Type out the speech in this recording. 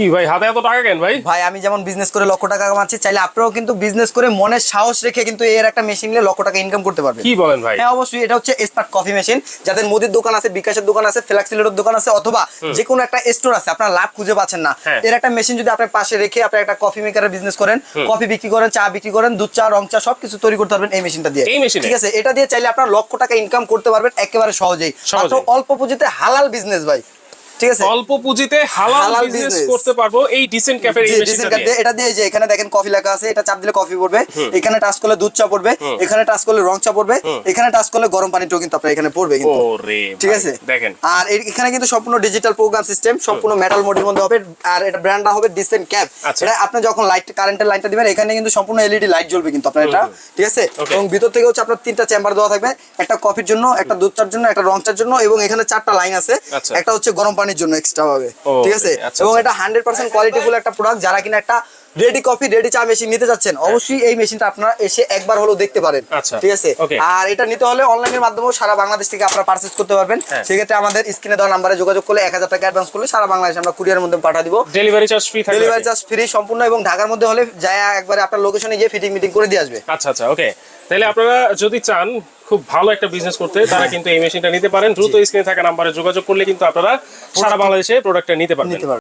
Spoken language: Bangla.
কি ভাই হাতে এত টাকা কেন ভাই? ভাই আমি যেমন বিজনেস করে লক্ষ টাকা কামাচ্ছি, চাইলে আপনারাও কিন্তু বিজনেস করে মনের সাহস রেখে কিন্তু এর একটা মেশিন নিয়ে লক্ষ টাকা ইনকাম করতে পারবেন। কি বলেন ভাই? হ্যাঁ অবশ্যই, এটা হচ্ছে স্মার্ট কফি মেশিন। যাদের মুদির দোকান আছে, বিকাশের দোকান আছে, ফ্লেক্সিলোডের দোকান আছে, অথবা যে কোনো একটা স্টোর আছে, আপনারা লাভ খুঁজে পাচ্ছেন না, এর একটা মেশিন যদি আপনার পাশে রেখে আপনি একটা কফি মেকারের বিজনেস করেন, কফি বিক্রি করেন, চা বিক্রি করেন, দুধ চা, রং চা সবকিছু তৈরি করতে পারবেন এই মেশিনটা দিয়ে। ঠিক আছে, এটা দিয়ে চাইলে আপনারা লক্ষ টাকা ইনকাম করতে পারবেন একেবারে সহজেই, মাত্র অল্প পুঁজিতে হালাল বিজনেস ভাই। ঠিক আছে, অল্প পুঁজিতে হালাল বিজনেস করতে পারবো এই ডিসেন্ট ক্যাফের এই মেশিনটা দিয়ে। এটা দিয়ে যে এখানে দেখেন কফি লেখা আছে, এটা চাপ দিলে কফি পড়বে, এখানে টাচ করলে দুধ চা পড়বে, এখানে টাচ করলে রং চা পড়বে, এখানে টাচ করলে গরম পানিটাও কিন্তু আপনার এখানে পড়বে কিন্তু। ওরে ঠিক আছে দেখেন, আর এখানে কিন্তু সম্পূর্ণ ডিজিটাল প্রোগ্রাম সিস্টেম, সম্পূর্ণ মেটাল মোডের মধ্যে হবে, আর এটা ব্র্যান্ডটা হবে ডিসেন্ট ক্যাপ। এটা আপনি যখন লাইট কারেন্টের লাইনটা দিবেন, এখানে কিন্তু সম্পূর্ণ এলইডি লাইট জ্বলবে কিন্তু আপনার এটা। ঠিক আছে, এবং ভিতর থেকে হচ্ছে আপনার 3টা চেম্বার দেওয়া থাকবে, একটা কফির জন্য, একটা দুধ চার জন্য, একটা রং চার জন্য, এবং এখানে 4টা লাইন আছে, একটা হচ্ছে গরম পানির জন্য এক্সট্রা হবে। ঠিক আছে, এবং এটা 100% কোয়ালিটিফুল একটা প্রোডাক্ট। যারা কিনা একটা রেডি কফি, রেডি চা মেশিন নিতে যাচ্ছেন, অবশ্যই এই মেশিনটা আপনারা এসে একবার হলেও দেখতে পারেন। ঠিক আছে, আর এটা নিতে হলে অনলাইনের মাধ্যমেও সারা বাংলাদেশ থেকে আপনারা পারচেজ করতে পারবেন। সেক্ষেত্রে আমাদের স্ক্রিনে দেওয়া নাম্বারে যোগাযোগ করলে 1000 টাকা অ্যাডভান্স করলে সারা বাংলাদেশে আমরা কুরিয়ারের মধ্যে পাঠিয়ে দিব। ডেলিভারি চার্জ ফ্রি থাকবে? ডেলিভারি চার্জ ফ্রি সম্পূর্ণ, এবং ঢাকার মধ্যে হলে যায় একবারে আপনার লোকেশনে গিয়ে ফিটিং মিটিং করে দিয়ে আসবে। আচ্ছা আচ্ছা, ওকে। তাহলে আপনারা যদি চান খুব ভালো একটা বিজনেস করতে, তারা কিন্তু এই মেশিনটা নিতে পারেন। দ্রুত স্ক্রিনে থাকা নাম্বারে যোগাযোগ করলে কিন্তু আপনারা সারা বাংলাদেশে প্রোডাক্টটা নিতে পারবেন।